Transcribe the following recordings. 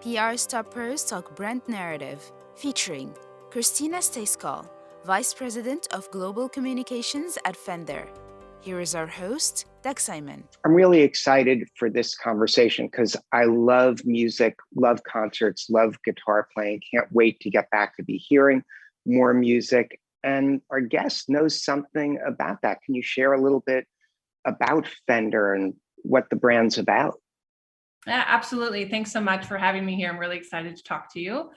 PR Stoppers Talk Brand Narrative, featuring Christina Stejskal, Vice President of Global Communications at Fender. Here is our host, Doug Simon. I'm really excited for this conversation because I love music, love concerts, love guitar playing. Can't wait to get back to be hearing more music. And our guest knows something about that. Can you share a little bit about Fender and what the brand's about? Yeah, absolutely. Thanks so much for having me here. I'm really excited to talk to you.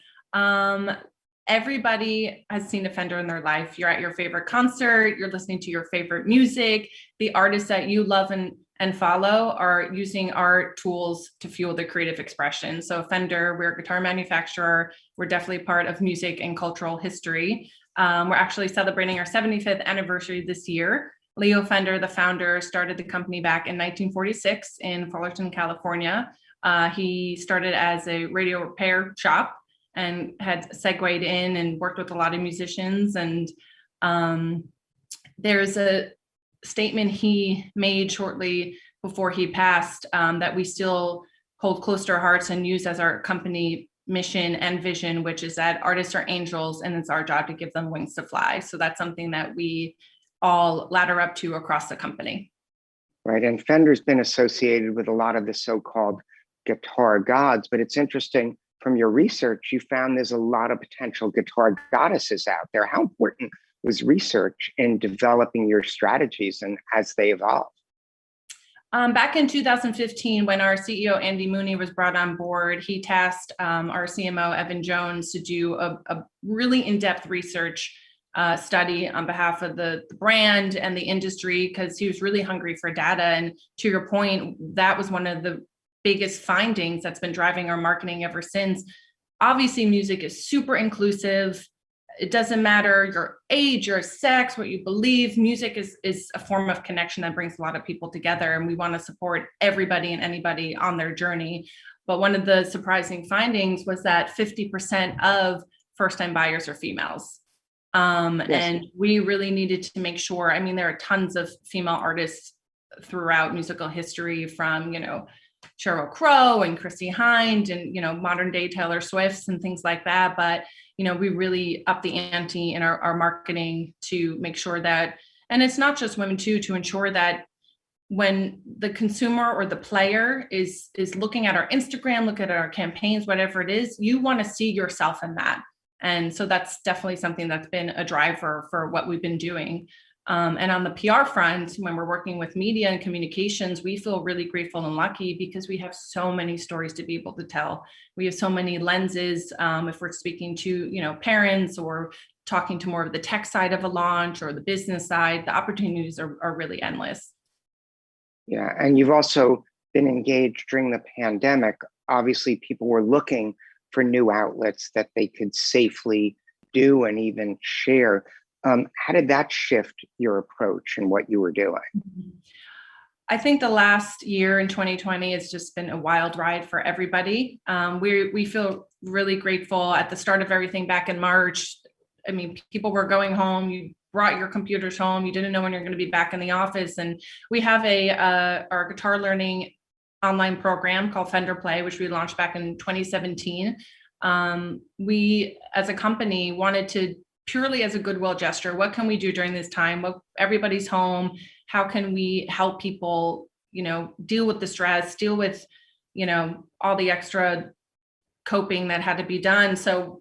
Everybody has seen a Fender in their life. You're at your favorite concert, you're listening to your favorite music. The artists that you love and follow are using our tools to fuel their creative expression. So Fender, we're a guitar manufacturer. We're definitely part of music and cultural history. We're actually celebrating our 75th anniversary this year. Leo Fender, the founder, started the company back in 1946 in Fullerton, California. He started as a radio repair shop and had segued in and worked with a lot of musicians. And there's a statement he made shortly before he passed that we still hold close to our hearts and use as our company mission and vision, which is that artists are angels and it's our job to give them wings to fly. So that's something that we all ladder up to across the company. Right, and Fender's been associated with a lot of the so-called guitar gods, but it's interesting, from your research, you found there's a lot of potential guitar goddesses out there. How important was research in developing your strategies and as they evolve? Back in 2015, when our CEO, Andy Mooney, was brought on board, he tasked our CMO, Evan Jones, to do a really in-depth research study on behalf of the brand and the industry, because he was really hungry for data. And to your point, that was one of the biggest findings that's been driving our marketing ever since. Obviously, music is super inclusive. It doesn't matter your age, your sex, what you believe. Music is a form of connection that brings a lot of people together, and we want to support everybody and anybody on their journey. But one of the surprising findings was that 50% of first-time buyers are females. Yes. And we really needed to make sure, I mean, there are tons of female artists throughout musical history, from, Sheryl Crow and Chrissie Hynde and, modern day Taylor Swifts and things like that. But, we really upped the ante in our marketing to make sure that, and it's not just women too, to ensure that when the consumer or the player is looking at our Instagram, look at our campaigns, whatever it is, you want to see yourself in that. And so that's definitely something that's been a driver for what we've been doing. And on the PR front, when we're working with media and communications, we feel really grateful and lucky because we have so many stories to be able to tell. We have so many lenses. If we're speaking to, parents or talking to more of the tech side of a launch or the business side, the opportunities are really endless. Yeah, and you've also been engaged during the pandemic. Obviously, people were looking for new outlets that they could safely do and even share. How did that shift your approach and what you were doing? I think the last year in 2020 has just been a wild ride for everybody. We feel really grateful. At the start of everything back in March, I mean, people were going home. You brought your computers home. You didn't know when you're going to be back in the office. And we have our guitar learning online program called Fender Play, which we launched back in 2017. We, as a company, wanted to purely as a goodwill gesture, what can we do during this time? Everybody's home. How can we help people, deal with the stress, deal with, all the extra coping that had to be done. So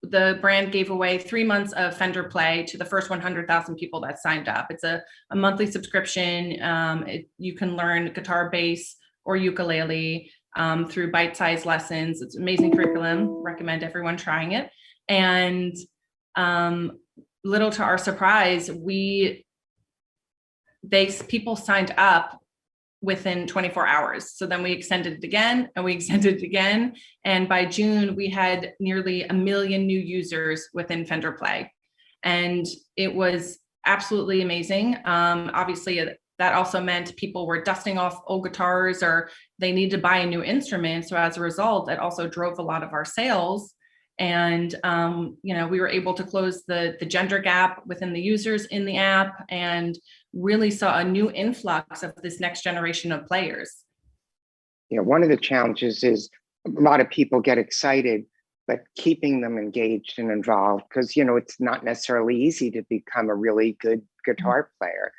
the brand gave away 3 months of Fender Play to the first 100,000 people that signed up. It's a monthly subscription. You can learn guitar, bass, or ukulele through bite-sized lessons. It's an amazing curriculum. Recommend everyone trying it. And little to our surprise, people signed up within 24 hours. So then we extended it again and we extended it again. And by June, we had nearly 1 million new users within Fender Play. And it was absolutely amazing. Obviously, that also meant people were dusting off old guitars or they needed to buy a new instrument. So as a result, it also drove a lot of our sales. And, we were able to close the gender gap within the users in the app and really saw a new influx of this next generation of players. One of the challenges is a lot of people get excited, but keeping them engaged and involved, because it's not necessarily easy to become a really good guitar player.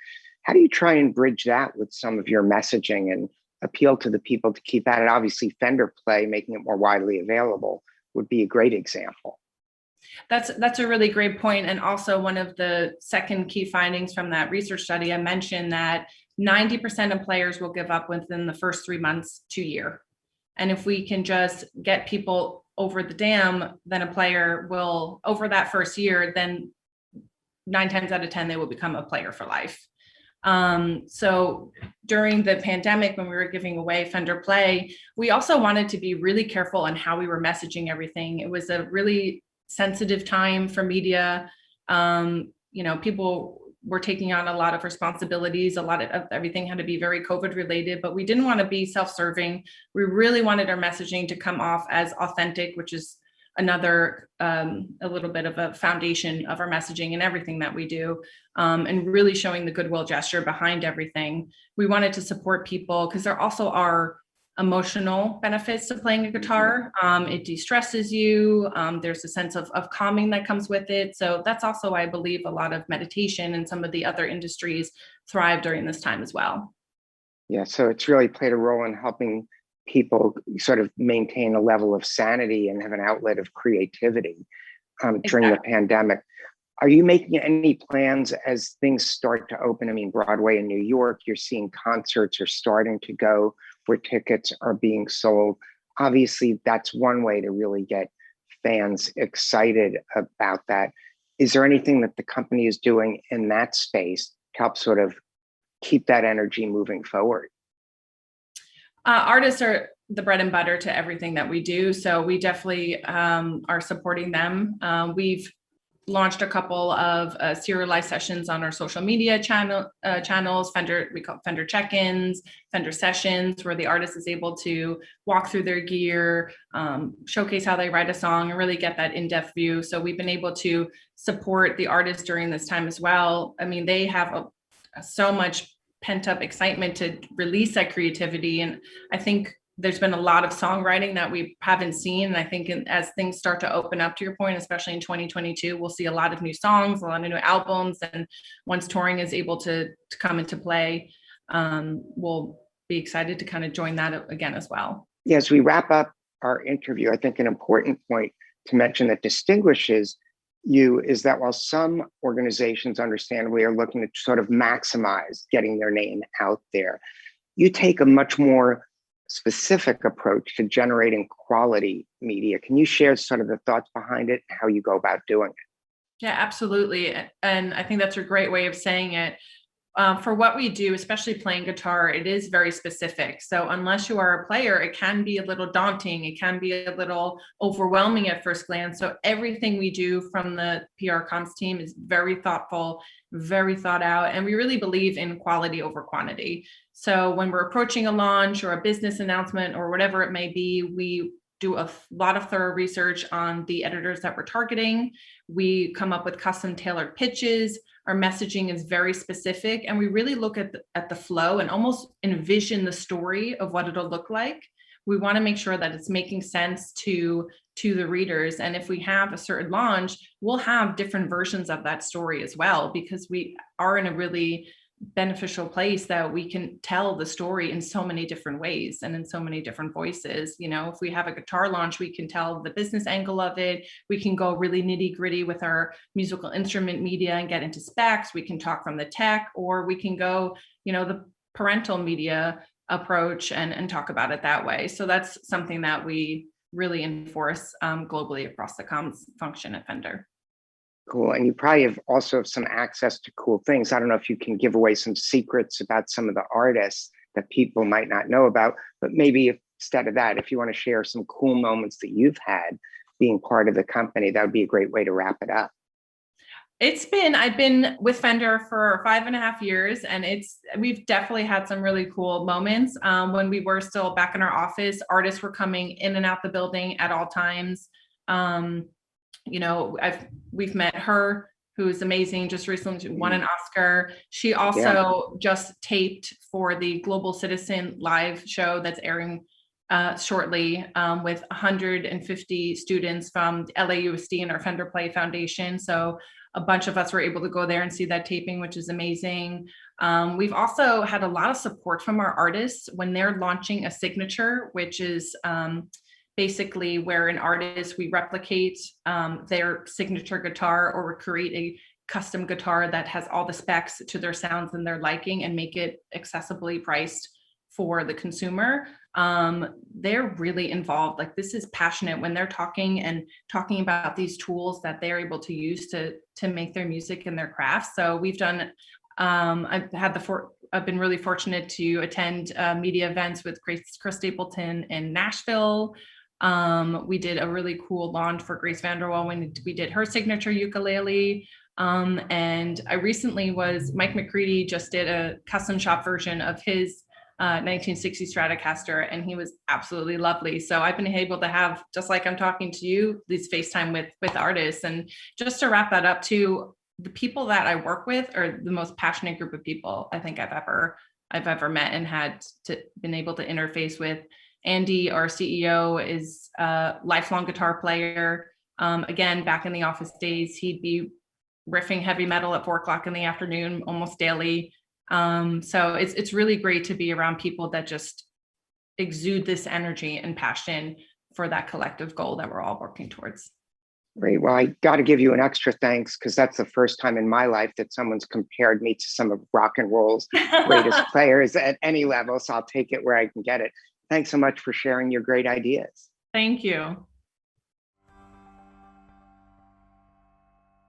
How do you try and bridge that with some of your messaging and appeal to the people to keep at it? Obviously, Fender Play, making it more widely available, would be a great example. That's a really great point. And also one of the second key findings from that research study, I mentioned that 90% of players will give up within the first 3 months to year. And if we can just get people over the dam, then a player will, over that first year, then 9 times out of 10, they will become a player for life. So during the pandemic, when we were giving away Fender Play, we also wanted to be really careful on how we were messaging everything. It was a really sensitive time for media. People were taking on a lot of responsibilities. A lot of everything had to be very COVID related, but we didn't want to be self-serving. We really wanted our messaging to come off as authentic, which is another a little bit of a foundation of our messaging and everything that we do, and really showing the goodwill gesture behind everything. We wanted to support people because there also are emotional benefits to playing a guitar. It de-stresses you. There's a sense of calming that comes with it. So that's also, I believe, a lot of meditation and some of the other industries thrive during this time as well. Yeah, so it's really played a role in helping people sort of maintain a level of sanity and have an outlet of creativity during the pandemic. Are you making any plans as things start to open? I mean, Broadway in New York, you're seeing concerts are starting to go where tickets are being sold. Obviously, that's one way to really get fans excited about that. Is there anything that the company is doing in that space to help sort of keep that energy moving forward? Artists are the bread and butter to everything that we do. So we definitely are supporting them. We've launched a couple of serialized sessions on our social media channels. We call Fender check-ins, Fender sessions, where the artist is able to walk through their gear, showcase how they write a song, and really get that in-depth view. So we've been able to support the artists during this time as well. I mean, they have so much pent-up excitement to release that creativity, and I think there's been a lot of songwriting that we haven't seen. And I think as things start to open up, to your point, especially in 2022, we'll see a lot of new songs, a lot of new albums. And once touring is able to come into play, we'll be excited to kind of join that again as well. Yeah, as we wrap up our interview, I think an important point to mention that distinguishes you is that while some organizations understandably are looking to sort of maximize getting their name out there, you take a much more specific approach to generating quality media. Can you share sort of the thoughts behind it, how you go about doing it? Yeah, absolutely. And I think that's a great way of saying it. For what we do, especially playing guitar, it is very specific. So unless you are a player, it can be a little daunting. It can be a little overwhelming at first glance. So everything we do from the PR comms team is very thoughtful, very thought out. And we really believe in quality over quantity. So when we're approaching a launch or a business announcement or whatever it may be, we do a lot of thorough research on the editors that we're targeting. We come up with custom tailored pitches. Our messaging is very specific, and we really look at the flow and almost envision the story of what it'll look like. We want to make sure that it's making sense to the readers. And if we have a certain launch, we'll have different versions of that story as well, because we are in a really beneficial place that we can tell the story in so many different ways and in so many different voices. You know, if we have a guitar launch, we can tell the business angle of it. We can go really nitty gritty with our musical instrument media and get into specs. We can talk from the tech, or we can go, the parental media approach and talk about it that way. So that's something that we really enforce globally across the comms function at Fender. Cool. And you probably have also some access to cool things. I don't know if you can give away some secrets about some of the artists that people might not know about, but maybe instead of that, if you want to share some cool moments that you've had being part of the company, that would be a great way to wrap it up. I've been with Fender for 5.5 years, and we've definitely had some really cool moments. When we were still back in our office, artists were coming in and out the building at all times. We've met her, who's amazing, just recently won an Oscar. She also just taped for the Global Citizen live show that's airing shortly with 150 students from LAUSD and our Fender Play Foundation. So a bunch of us were able to go there and see that taping, which is amazing. We've also had a lot of support from our artists when they're launching a signature, which is basically where an artist, we replicate their signature guitar or create a custom guitar that has all the specs to their sounds and their liking and make it accessibly priced for the consumer. They're really involved. Like, this is passionate when they're talking about these tools that they're able to use to make their music and their craft. So we've done, I've been really fortunate to attend media events with Chris Stapleton in Nashville. We did a really cool launch for Grace Vanderwall when we did her signature ukulele. And I recently Mike McCready just did a custom shop version of his 1960 Stratocaster, and he was absolutely lovely. So I've been able to have, just like I'm talking to you, these FaceTime with artists. And just to wrap that up too, the people that I work with are the most passionate group of people I think I've ever met and been able to interface with. Andy, our CEO, is a lifelong guitar player. Again, back in the office days, he'd be riffing heavy metal at 4:00 in the afternoon almost daily. So it's really great to be around people that just exude this energy and passion for that collective goal that we're all working towards. Great. Well, I got to give you an extra thanks, because that's the first time in my life that someone's compared me to some of rock and roll's greatest players at any level. So I'll take it where I can get it. Thanks so much for sharing your great ideas. Thank you.